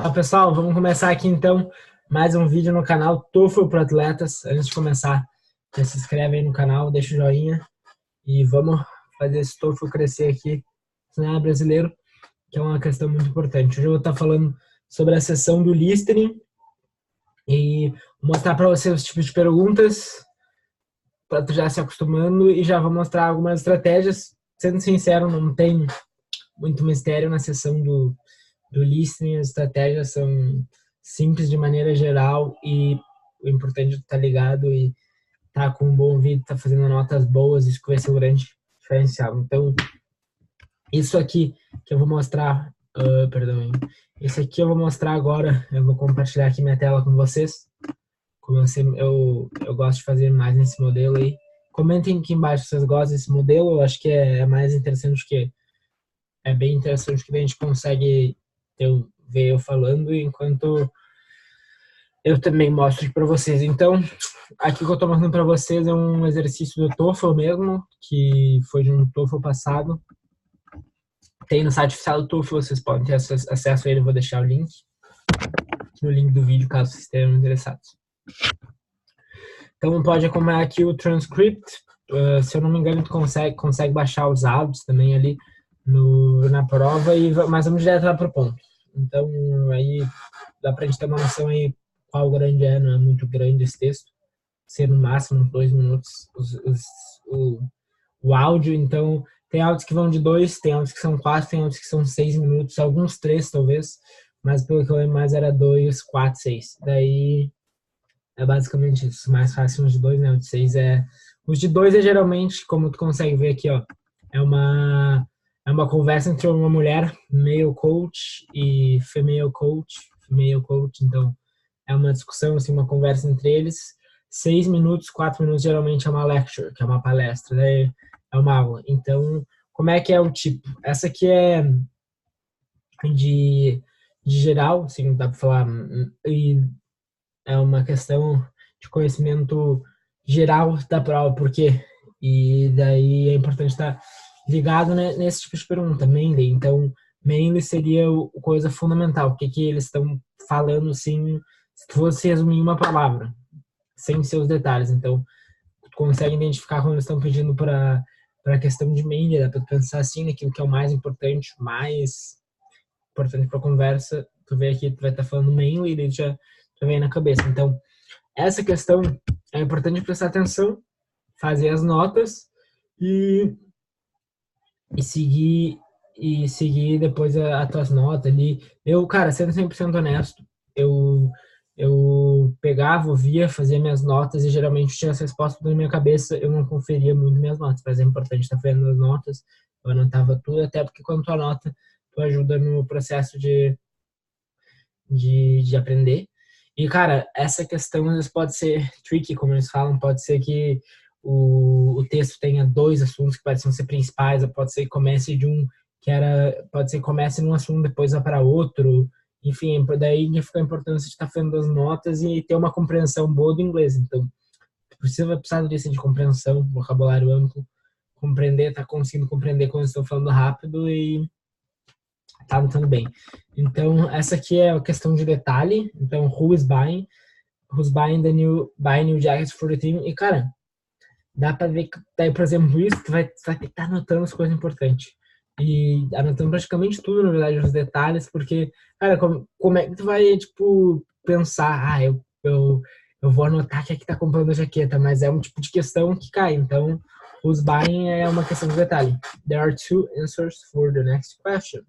Fala pessoal, vamos começar aqui então mais um vídeo no canal TOEFL para Atletas. Antes de começar, já se inscreve aí no canal, deixa o joinha e vamos fazer esse TOEFL crescer aqui no cenário brasileiro, que é uma questão muito importante. Hoje eu vou estar falando sobre a sessão do listening e mostrar para vocês os tipos de perguntas para tu já se acostumando e já vou mostrar algumas estratégias. Sendo sincero, não tem muito mistério na sessão do listening. As estratégias são simples de maneira geral e o importante é estar ligado e estar com um bom vídeo, estar fazendo notas boas, isso que vai ser o grande diferencial. Então, isso aqui que eu vou mostrar, perdão, esse aqui eu vou mostrar agora, eu vou compartilhar aqui minha tela com vocês, como eu gosto de fazer mais nesse modelo aí. Comentem aqui embaixo se vocês gostam desse modelo, eu acho que é mais interessante que é bem interessante que a gente consegue ver eu falando enquanto eu também mostro para vocês. Então, aqui que eu estou mostrando para vocês é um exercício do TOEFL mesmo, que foi de um TOEFL passado. Tem no site oficial do TOEFL, vocês podem ter acesso a ele, eu vou deixar o link no link do vídeo, caso vocês estejam interessados. Então, pode acompanhar aqui o transcript. Se eu não me engano, tu consegue baixar os áudios também ali na prova, mas vamos direto lá pro ponto. Então, aí dá pra gente ter uma noção aí qual grande é, não é muito grande esse texto, ser no máximo 2 minutos o áudio. Então, tem áudios que vão de 2, tem áudios que são 4, tem áudios que são 6 minutos, alguns 3 talvez, mas pelo que eu lembro mais era 2, 4, 6. Daí é basicamente isso, mais fácil os de 2, né? O de 6 é... Os de 2 é geralmente, como tu consegue ver aqui, ó, é uma conversa entre uma mulher, male coach, e female coach, então é uma discussão, assim, uma conversa entre eles. 6 minutos, 4 minutos geralmente é uma lecture, que é uma palestra, né? É uma aula. Então, como é que é o tipo? Essa aqui é de geral, assim, dá pra falar, e é uma questão de conhecimento geral da prova, por quê? E daí é importante estar ligado, né, nesse tipo de pergunta, mainly. Então, mainly seria coisa fundamental, o que que eles estão falando, assim, se fosse resumir em uma palavra, sem seus detalhes. Então, tu consegue identificar quando eles estão pedindo para a questão de mainly, dá para pensar assim, naquilo que é o mais importante para a conversa. Tu vê aqui, tu vai estar falando mainly, e daí já vem na cabeça. Então, essa questão é importante prestar atenção, fazer as notas e seguir depois as tuas notas ali. Eu, cara, sendo 100% honesto, eu pegava, ouvia, fazia minhas notas e geralmente tinha as respostas na minha cabeça, eu não conferia muito minhas notas, mas é importante estar fazendo as notas, eu anotava tudo, até porque quando tu anota, tu ajuda no processo de aprender. E, cara, essa questão às vezes pode ser tricky, como eles falam, pode ser que o texto tenha 2 assuntos que parecem ser principais, ou pode ser que comece pode ser que comece num assunto, depois vá para outro, enfim, daí fica a importância de estar fazendo as notas e ter uma compreensão boa do inglês. Então, precisar disso de compreensão, vocabulário amplo, compreender, tá conseguindo compreender quando estou falando rápido e tá anotando bem. Então, essa aqui é a questão de detalhe. Então, who's buying buying new jackets for the team. E, cara, dá pra ver que, daí, por exemplo, isso, tu vai ter que estar anotando as coisas importantes. E anotando praticamente tudo, na verdade, os detalhes, porque, cara, como é que tu vai, tipo, pensar, eu vou anotar que aqui tá comprando a jaqueta, mas é um tipo de questão que cai. Então, who's buying é uma questão de detalhe. There are 2 answers for the next question.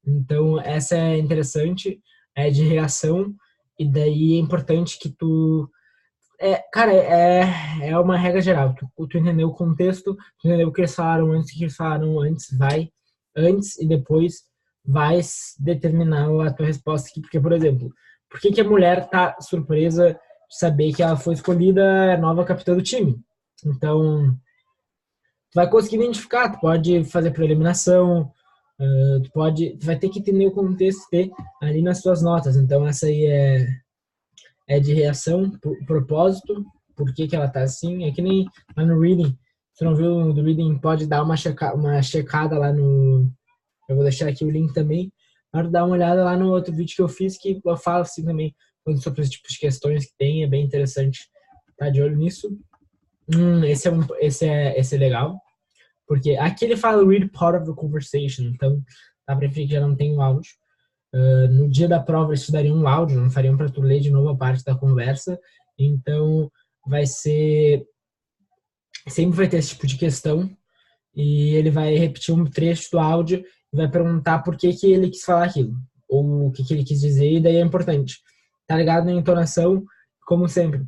Então, essa é interessante, é de reação, e daí é importante que tu... cara, é uma regra geral. Tu entendeu o contexto, tu entendeu o que eles falaram antes, o que eles falaram antes e depois vai determinar a tua resposta aqui. Porque, por exemplo, por que a mulher tá surpresa de saber que ela foi escolhida nova capitã do time? Então, tu vai conseguir identificar, tu pode fazer por eliminação, tu vai ter que entender o contexto ali nas suas notas. Então, essa aí é de reação, propósito, por que ela tá assim. É que nem lá no reading, se não viu do reading, pode dar uma checada lá no... Eu vou deixar aqui o link também, Para dar uma olhada lá no outro vídeo que eu fiz, que eu falo assim também sobre os tipos de questões que tem, é bem interessante estar de olho nisso. Esse é legal, porque aqui ele fala read part of the conversation, então dá pra ver que já não tem o áudio. No dia da prova eles te dariam um áudio, não fariam para tu ler de novo a parte da conversa, então vai ser, sempre vai ter esse tipo de questão, e ele vai repetir um trecho do áudio e vai perguntar por que que ele quis falar aquilo, ou o que que ele quis dizer, e daí é importante. Tá ligado na entonação, como sempre.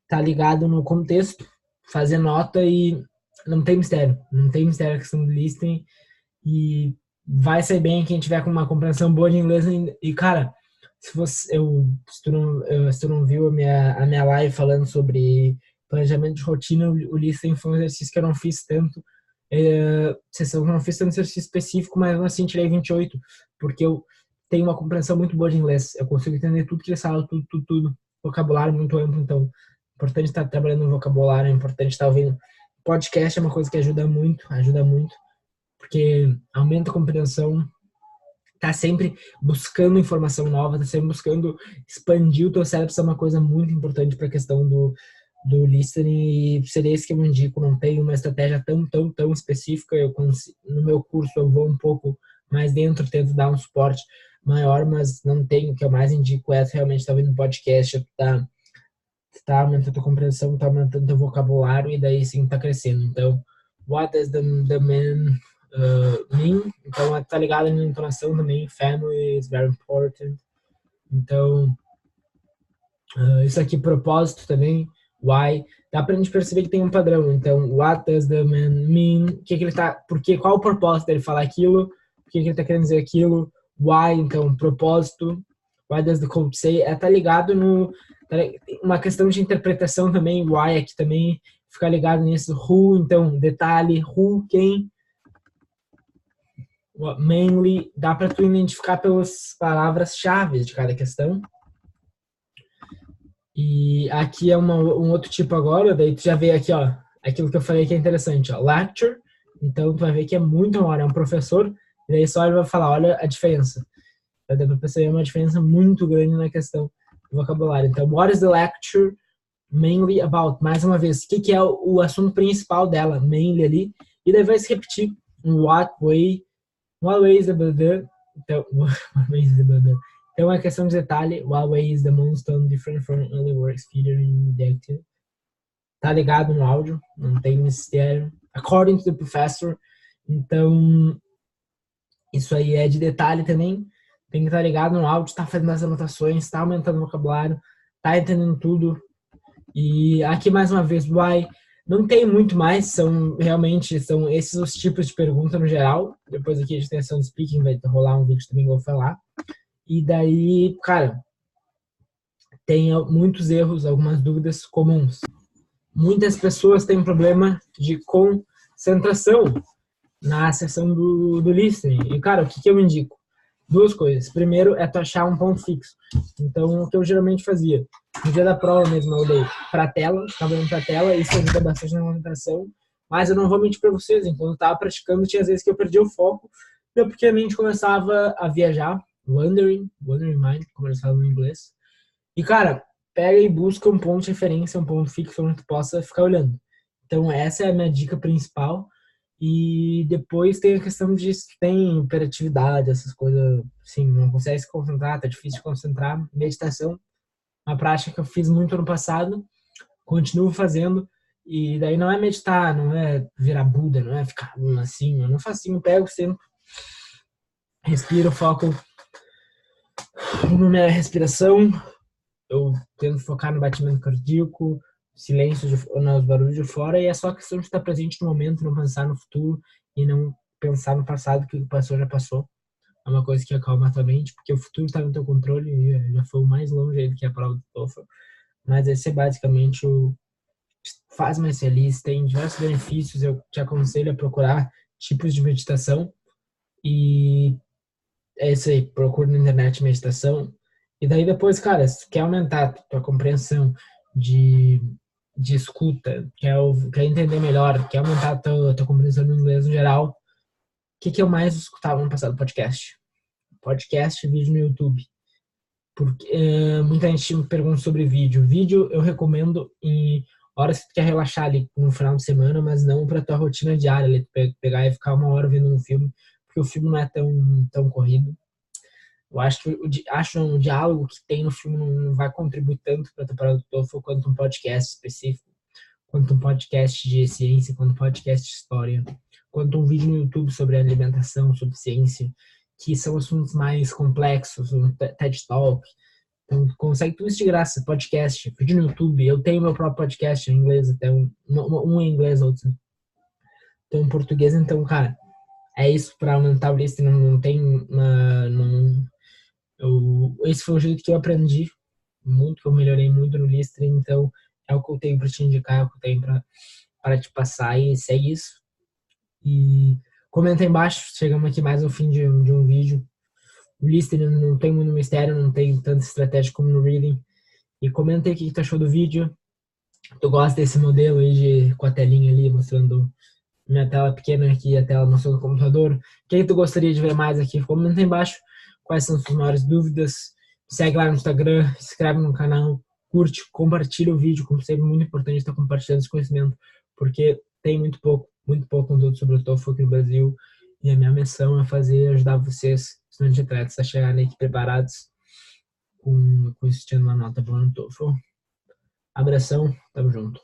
Tá ligado no contexto, fazer nota e não tem mistério. Não tem mistério a questão do listening e vai sair bem quem tiver com uma compreensão boa de inglês. E, cara, se tu não viu a minha live falando sobre planejamento de rotina, o listening foi um exercício que eu não fiz tanto. Sessão que eu não fiz tanto exercício específico, mas assim tirei 28, porque eu tenho uma compreensão muito boa de inglês. Eu consigo entender tudo que eles falam, tudo. Vocabulário muito amplo, então é importante estar trabalhando no vocabulário, é importante estar ouvindo. Podcast é uma coisa que ajuda muito, porque aumenta a compreensão, tá sempre buscando informação nova, tá sempre buscando expandir o teu cérebro, isso é uma coisa muito importante para a questão do listening, e seria isso que eu indico. Não tenho uma estratégia tão específica, no meu curso eu vou um pouco mais dentro, tento dar um suporte maior, mas não tenho, o que eu mais indico é realmente estar ouvindo podcast, tá aumentando a tua compreensão, tá aumentando o teu vocabulário, e daí sim tá crescendo. Então, what does the man mean? Então, tá ligado na entonação também, family is very important. Então, isso aqui, propósito também, why, dá pra gente perceber que tem um padrão. Então, what does the man mean? Qual o propósito dele falar aquilo? Por que ele tá querendo dizer aquilo? Why, então, propósito. Why does the code say? Tá ligado uma questão de interpretação também, why aqui também, ficar ligado nisso. Who, então, detalhe, who, quem. Mainly, dá pra tu identificar pelas palavras-chave de cada questão. E aqui é um outro tipo agora, daí tu já vê aqui, ó, aquilo que eu falei que é interessante, ó, lecture. Então tu vai ver que é muito maior, é um professor, e daí só ele vai falar, olha a diferença. Dá pra perceber uma diferença muito grande na questão do vocabulário. Então, what is the lecture mainly about? Mais uma vez, o que é o assunto principal dela, mainly ali, e daí vai se repetir, what way is the então, what way is the então, é questão de detalhe. Huawei is the most different from early works featured in the active. Tá ligado no áudio, não tem mistério. According to the professor. Então, isso aí é de detalhe também. Tem que estar ligado no áudio, tá fazendo as anotações, tá aumentando o vocabulário, tá entendendo tudo. E aqui, mais uma vez, why. Não tem muito mais, são esses os tipos de pergunta no geral. Depois aqui a gente tem a sessão de speaking, vai rolar um vídeo também que eu vou falar. E daí, cara, tem muitos erros, algumas dúvidas comuns. Muitas pessoas têm problema de concentração na sessão do listening. E, cara, o que eu indico? Duas coisas. Primeiro é tu achar um ponto fixo. Então, o que eu geralmente fazia? No dia da prova mesmo, eu olhei pra tela, ficava olhando pra tela, isso ajuda bastante na concentração. Mas eu não vou mentir pra vocês, enquanto eu tava praticando, tinha às vezes que eu perdi o foco, porque a mente começava a viajar, wandering mind, como eles falam em inglês. E, cara, pega e busca um ponto de referência, um ponto fixo onde tu possa ficar olhando. Então, essa é a minha dica principal. E depois tem a questão de se tem hiperatividade, essas coisas, assim, não consegue se concentrar, tá difícil de concentrar. Meditação, uma prática que eu fiz muito ano passado, continuo fazendo. E daí não é meditar, não é virar Buda, não é ficar assim, eu não faço assim, eu pego sempre, respiro, foco na minha respiração, eu tento focar no batimento cardíaco, silêncio, nos barulhos de fora, e é só questão de estar presente no momento, não pensar no futuro e não pensar no passado, que o passou já passou. É uma coisa que acalma a tua mente, porque o futuro está no teu controle, e já foi o mais longe aí do que a prova do TOEFL. Mas esse é basicamente faz mais feliz, tem diversos benefícios, eu te aconselho a procurar tipos de meditação, e é isso aí, procura na internet meditação. E daí depois, cara, se tu quer aumentar a tua compreensão de escuta, quer entender melhor, quer aumentar a tua compreensão no inglês no geral, o que eu mais escutava no passado podcast? podcast e vídeo no YouTube. Porque muita gente me pergunta sobre vídeo. Vídeo eu recomendo em horas que tu quer relaxar ali no final de semana, mas não para tua rotina diária, ali, pegar e ficar uma hora vendo um filme, porque o filme não é tão corrido. Eu acho que o diálogo que tem no filme não vai contribuir tanto para a temporada do TOEFL quanto um podcast específico, quanto um podcast de ciência, quanto um podcast de história, quanto um vídeo no YouTube sobre alimentação, sobre ciência, que são assuntos mais complexos, um TED Talk. Então, consegue tudo isso de graça, podcast, vídeo no YouTube. Eu tenho meu próprio podcast em inglês, até um em inglês, outro em português. Então, cara, é isso para aumentar o listening. Não tem uma, não, esse foi o jeito que eu aprendi muito, que eu melhorei muito no listening. Então, é o que eu tenho para te indicar, é o que eu tenho para te passar e segue isso. E comenta aí embaixo, chegamos aqui mais ao fim de um vídeo. O listening não tem muito mistério, não tem tanta estratégia como no reading. E comenta aí o que tu achou do vídeo. Tu gosta desse modelo aí com a telinha ali mostrando minha tela pequena aqui e a tela mostrando o computador? O que tu gostaria de ver mais aqui? Comenta aí embaixo quais são as suas maiores dúvidas. Segue lá no Instagram, se inscreve no canal, curte, compartilha o vídeo, como sempre, muito importante estar compartilhando esse conhecimento, porque tem muito pouco conteúdo sobre o TOEFL aqui no Brasil, e a minha missão é ajudar vocês, estudantes de atletas, a chegarem aqui preparados com esse uma nota boa no TOEFL. Abração, tamo junto.